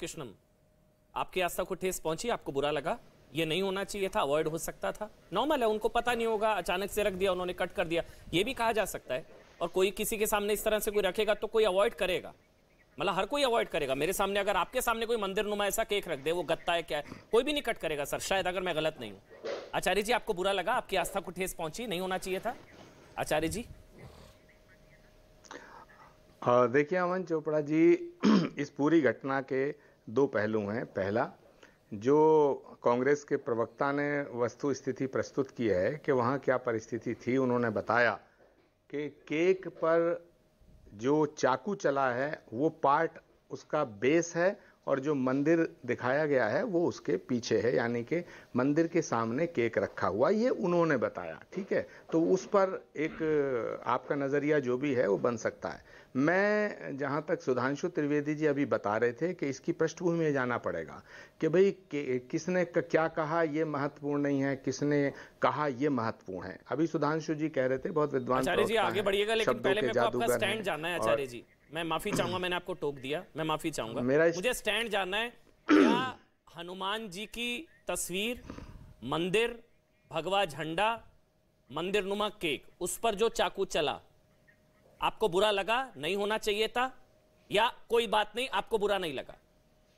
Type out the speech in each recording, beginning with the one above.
कृष्णम, आपकी आस्था को ठेस पहुंची, आपको बुरा लगा, ये नहीं होना चाहिए था, अवॉइड हो सकता था, नॉर्मल है, उनको पता नहीं होगा, अचानक से रख दिया उन्होंने, कट कर दिया, ये भी कहा जा सकता है। और कोई किसी के सामने इस तरह से कोई रखेगा तो कोई अवॉइड करेगा, मतलब हर कोई अवॉइड करेगा। मेरे सामने अगर आपके सामने कोई मंदिर नुमा ऐसा केक रख दे, वो गत्ता है क्या है, कोई भी नहीं कट करेगा सर, शायद, अगर मैं गलत नहीं हूं। आचार्य जी, आपको बुरा लगा, आपकी आस्था को ठेस पहुंची, नहीं होना चाहिए था? आचार्य जी। देखिए अमन चोपड़ा जी, इस पूरी घटना के दो पहलू हैं। पहला, जो कांग्रेस के प्रवक्ता ने वस्तु स्थिति प्रस्तुत की है कि वहाँ क्या परिस्थिति थी, उन्होंने बताया कि केक पर जो चाकू चला है वो पार्ट उसका बेस है और जो मंदिर दिखाया गया है वो उसके पीछे है, यानी कि मंदिर के सामने केक रखा हुआ, ये उन्होंने बताया। ठीक है, तो उस पर एक आपका नज़रिया जो भी है वो बन सकता है। मैं जहां तक सुधांशु त्रिवेदी जी अभी बता रहे थे कि इसकी पृष्ठभूमि में जाना पड़ेगा कि भाई किसने क्या कहा ये महत्वपूर्ण नहीं है, किसने कहा ये महत्वपूर्ण है। अभी सुधांशु जी कह रहे थे, बहुत विद्वान आचार्य जी आगे बढ़िएगा, लेकिन पहले मेरे को आपका स्टैंड जानना है। आचार्य जी, मैं माफी चाहूंगा, मैंने आपको टोक दिया, मैं माफी चाहूंगा, मुझे स्टैंड जानना है। क्या हनुमान जी की तस्वीर, मंदिर, भगवा झंडा, मंदिर नुमा केक, उस पर जो चाकू चला, आपको बुरा लगा, नहीं होना चाहिए था, या कोई बात नहीं, आपको बुरा नहीं लगा?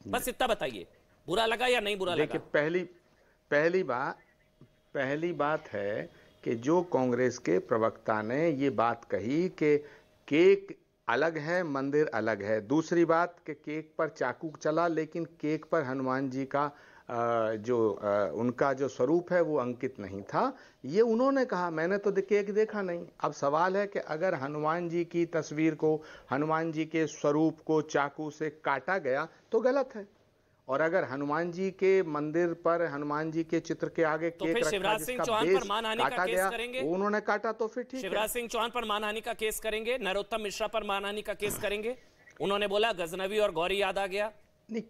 बस इतना बताइए, बुरा लगा या नहीं बुरा लगा? देखिए, पहली बात है कि जो कांग्रेस के प्रवक्ता ने ये बात कही कि केक अलग है, मंदिर अलग है। दूसरी बात कि केक पर चाकू चला, लेकिन केक पर हनुमान जी का उनका जो स्वरूप है वो अंकित नहीं था, ये उन्होंने कहा। मैंने तो केक देखा नहीं। अब सवाल है कि अगर हनुमान जी की तस्वीर को, हनुमान जी के स्वरूप को चाकू से काटा गया तो गलत है, और अगर हनुमान जी के मंदिर पर, हनुमान जी के चित्र के आगे तो केक फिर रखा शिवराज सिंह जिसका चौहान पर बेस मानहानि काटा का केस गया, करेंगे? उन्होंने काटा तो फिर ठीक है। शिवराज सिंह चौहान पर मानहानि का केस करेंगे, नरोत्तम मिश्रा पर मानहानि का केस करेंगे? उन्होंने बोला गजनवी और गौरी याद आ गया।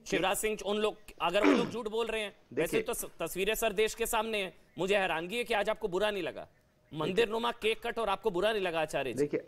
शिवराज सिंह, उन लोग, अगर वो लोग झूठ बोल रहे हैं, वैसे तो तस्वीरें सर देश के सामने हैं। मुझे हैरानगी है कि आज आपको बुरा नहीं लगा, मंदिर नुमा केक कट, और आपको बुरा नहीं लगा। आचार्य जी देखिए,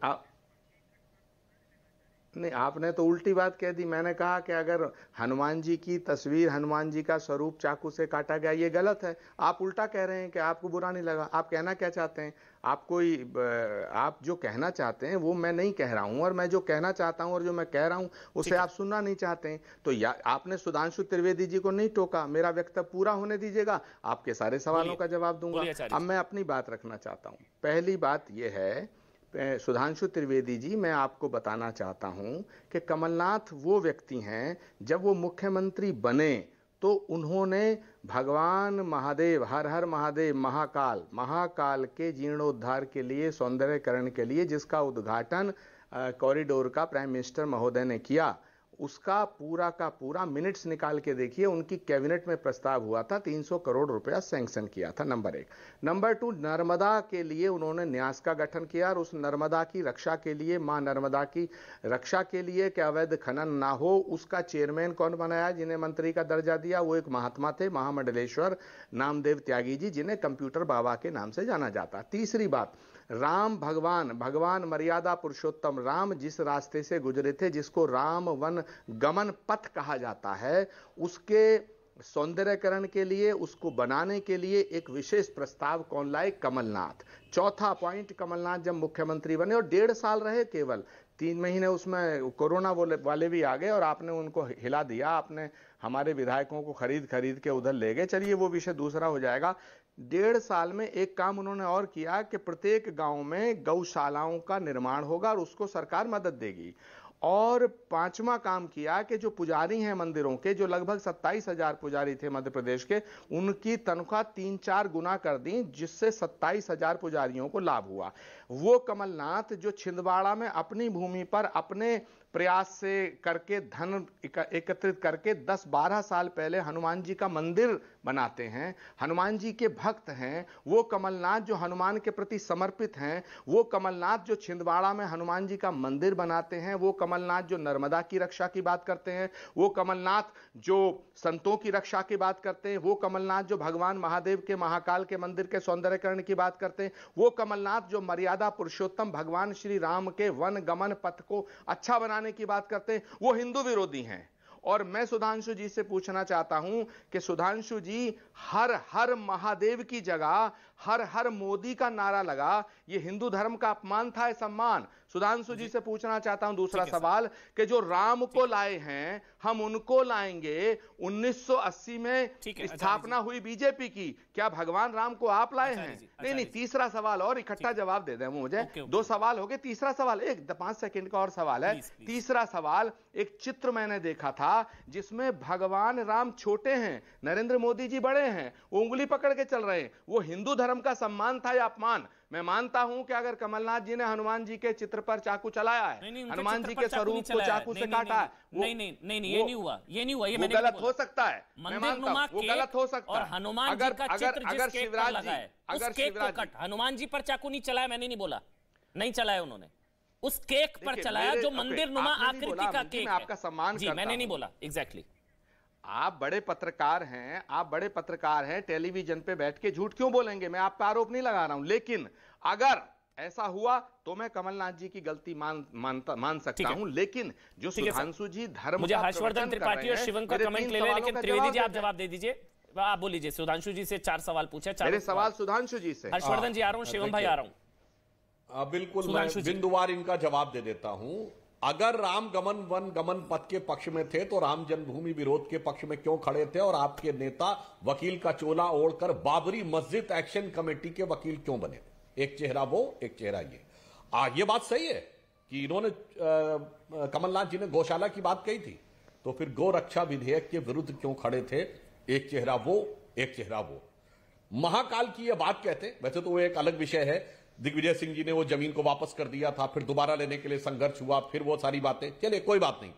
नहीं, आपने तो उल्टी बात कह दी। मैंने कहा कि अगर हनुमान जी की तस्वीर, हनुमान जी का स्वरूप चाकू से काटा गया, ये गलत है। आप उल्टा कह रहे हैं कि आपको बुरा नहीं लगा। आप कहना क्या चाहते हैं? आप जो कहना चाहते हैं वो मैं नहीं कह रहा हूं, और मैं जो कहना चाहता हूं और जो मैं कह रहा हूं उसे आप सुनना नहीं चाहते हैं। तो आपने सुधांशु त्रिवेदी जी को नहीं टोका, मेरा वक्तव्य पूरा होने दीजिएगा, आपके सारे सवालों का जवाब दूंगा। अब मैं अपनी बात रखना चाहता हूं। पहली बात यह है, सुधांशु त्रिवेदी जी, मैं आपको बताना चाहता हूं कि कमलनाथ वो व्यक्ति हैं, जब वो मुख्यमंत्री बने तो उन्होंने भगवान महादेव, हर हर महादेव, महाकाल के जीर्णोद्धार के लिए, सौंदर्यकरण के लिए, जिसका उद्घाटन कॉरिडोर का प्राइम मिनिस्टर महोदय ने किया, उसका पूरा का पूरा मिनट्स निकाल के देखिए, उनकी कैबिनेट में प्रस्ताव हुआ था, 300 करोड़ रुपया सैंक्शन किया था। नंबर 1। नंबर 2, नर्मदा के लिए उन्होंने न्यास का गठन किया, और उस नर्मदा की रक्षा के लिए, मां नर्मदा की रक्षा के लिए कि अवैध खनन ना हो, उसका चेयरमैन कौन बनाया, जिन्हें मंत्री का दर्जा दिया? वो एक महात्मा थे, महामंडलेश्वर नामदेव त्यागी जी, जिन्हें कंप्यूटर बाबा के नाम से जाना जाता। तीसरी बात, राम भगवान मर्यादा पुरुषोत्तम राम जिस रास्ते से गुजरे थे, जिसको राम वन गमन पथ कहा जाता है, उसके सौंदर्यकरण के लिए, उसको बनाने के लिए एक विशेष प्रस्ताव कौन लाए? कमलनाथ। चौथा पॉइंट, कमलनाथ जब मुख्यमंत्री बने और 1.5 साल रहे, केवल 3 महीने उसमें कोरोना वाले भी आ गए और आपने उनको हिला दिया, आपने हमारे विधायकों को खरीद के उधर ले गए। चलिए वो विषय दूसरा हो जाएगा। 1.5 साल में एक काम उन्होंने और किया कि प्रत्येक गांव में गौशालाओं का निर्माण होगा और उसको सरकार मदद देगी। और 5वां काम किया कि जो पुजारी हैं मंदिरों के, जो लगभग 27,000 पुजारी थे मध्य प्रदेश के, उनकी तनख्वाह 3-4 गुना कर दी, जिससे 27,000 पुजारियों को लाभ हुआ। वो कमलनाथ जो छिंदवाड़ा में अपनी भूमि पर अपने प्रयास से करके, धन एकत्रित करके 10-12 साल पहले हनुमान जी का मंदिर बनाते हैं, हनुमान जी के भक्त हैं, वो कमलनाथ जो हनुमान के प्रति समर्पित हैं, वो कमलनाथ जो छिंदवाड़ा में हनुमान जी का मंदिर बनाते हैं, वो कमलनाथ जो नर्मदा की रक्षा की बात करते हैं, वो कमलनाथ जो संतों की रक्षा की बात करते हैं, वो कमलनाथ जो भगवान महादेव के महाकाल के मंदिर के सौंदर्यकरण की बात करते हैं, वो कमलनाथ जो मर्यादा पुरुषोत्तम भगवान श्री राम के वन गमन पथ को अच्छा बनाने की बात करते हैं, वो हिंदू विरोधी हैं। और मैं सुधांशु जी से पूछना चाहता हूं कि सुधांशु जी, हर हर महादेव की जगह हर हर मोदी का नारा लगा, ये हिंदू धर्म का अपमान था, सम्मान? सुधांशु जी से पूछना चाहता हूं दूसरा सवाल कि जो राम को लाए हैं हम उनको लाएंगे। 1980 में स्थापना हुई बीजेपी की, क्या भगवान राम को आप लाए हैं? नहीं, तीसरा सवाल और इकट्ठा जवाब दे दें मुझे। दो सवाल हो गए, तीसरा सवाल 5 सेकंड का और सवाल है। तीसरा सवाल, एक चित्र मैंने देखा था जिसमें भगवान राम छोटे हैं, नरेंद्र मोदी जी बड़े हैं, वो उंगली पकड़ के चल रहे हैं, वो हिंदू धर्म का सम्मान था या अपमान? मैं मानता हूं कि अगर कमलनाथ जी ने हनुमान जी के चित्र पर चाकू चलाया है, हनुमान जी के स्वरूप को चाकू से काटा है, नहीं, ये नहीं हुआ, ये मैंने गलत हो सकता है, मैं मानता हूं वो गलत हो सकता है। और हनुमान जी का चित्र जिस केक पर लगा है, उस केक को कट, हनुमान जी पर चाकू नहीं चलाया, मैंने नहीं बोला, नहीं चलाया उन्होंने, उस केक पर चलाया जो मंदिर नुमा आकृति का केक है। आपका सम्मान जी, मैंने नहीं बोला। एग्जैक्टली। आप बड़े पत्रकार हैं, टेलीविजन पे बैठ के झूठ क्यों बोलेंगे? मैं आपका आरोप नहीं लगा रहा हूं, लेकिन अगर ऐसा हुआ तो मैं कमलनाथ जी की गलती मान सकता हूं, लेकिन जो सुधांशु जी धर्म, मुझे हर्षवर्धन त्रिपाठी और शिवम का कमेंट ले लें, लेकिन त्रिवेदी जी आप जवाब दे दीजिए, आप बोल लीजिए। सुधांशु जी से 4 सवाल पूछे, मेरे सवाल सुधांशु जी से। हर्षवर्धन जी आ रहा हूं, शिवम भाई आ रहा हूं। बिल्कुल, मैं बिंदुवार इनका जवाब दे देता हूं। अगर राम गमन वन गमन पथ के पक्ष में थे तो राम जन्मभूमि विरोध के पक्ष में क्यों खड़े थे, और आपके नेता वकील का चोला ओढ़कर बाबरी मस्जिद एक्शन कमेटी के वकील क्यों बने? एक चेहरा वो, एक चेहरा ये बात सही है कि इन्होंने कमलनाथ जी ने गौशाला की बात कही थी, तो फिर गौ रक्षा विधेयक के विरुद्ध क्यों खड़े थे? एक चेहरा वो, एक चेहरा वो। महाकाल की यह बात कहते, वैसे तो वो एक अलग विषय है, दिग्विजय सिंह जी ने वो जमीन को वापस कर दिया था, फिर दोबारा लेने के लिए संघर्ष हुआ, फिर वो सारी बातें, चलिए कोई बात नहीं।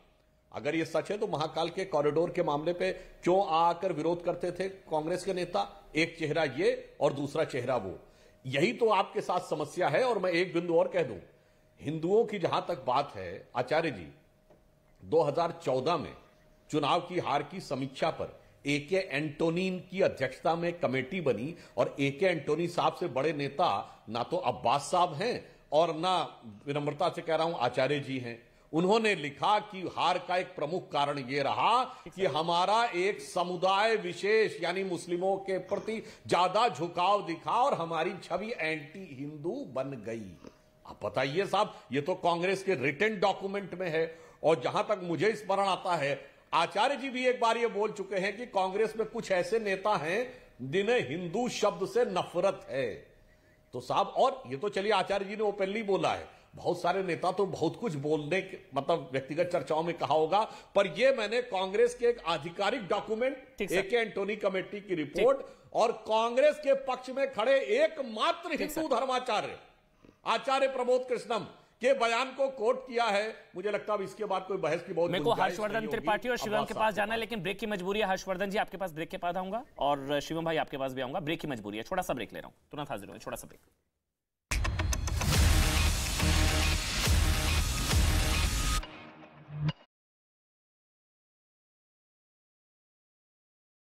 अगर ये सच है तो महाकाल के कॉरिडोर के मामले पे क्यों आकर विरोध करते थे कांग्रेस के नेता? एक चेहरा ये और दूसरा चेहरा वो। यही तो आपके साथ समस्या है। और मैं एक बिंदु और कह दूं, हिंदुओं की जहां तक बात है, आचार्य जी 2014 में चुनाव की हार की समीक्षा पर एके एंटोनी की अध्यक्षता में कमेटी बनी, और एके एंटोनी साहब से बड़े नेता ना तो अब्बास साहब हैं और ना, विनम्रता से कह रहा हूं, आचार्य जी हैं। उन्होंने लिखा कि हार का एक प्रमुख कारण यह रहा कि हमारा एक समुदाय विशेष यानी मुस्लिमों के प्रति ज्यादा झुकाव दिखा और हमारी छवि एंटी हिंदू बन गई। आप बताइए साहब, ये तो कांग्रेस के रिटन डॉक्यूमेंट में है। और जहां तक मुझे स्मरण आता है, आचार्य जी भी एक बार ये बोल चुके हैं कि कांग्रेस में कुछ ऐसे नेता हैं जिन्हें हिंदू शब्द से नफरत है। तो साहब, और ये तो चलिए आचार्य जी ने ओपनली बोला है, बहुत सारे नेता तो बहुत कुछ बोलने के मतलब व्यक्तिगत चर्चाओं में कहा होगा, पर ये मैंने कांग्रेस के एक आधिकारिक डॉक्यूमेंट, एके एंटोनी कमेटी की रिपोर्ट और कांग्रेस के पक्ष में खड़े एकमात्र हिंदू धर्माचार्य आचार्य प्रमोद कृष्णम के बयान को कोट किया है। मुझे लगता है इसके बाद कोई बहस की बहुत मेरे को हर्षवर्धन त्रिपाठी और शिवम के पास जाना है, लेकिन ब्रेक की मजबूरी है। हर्षवर्धन जी आपके पास ब्रेक के बाद आऊंगा और शिवम भाई आपके पास भी आऊंगा। ब्रेक की मजबूरी है, छोटा सा ब्रेक ले रहा हूं, तुरंत हाजिर हूं, छोटा सा ब्रेक।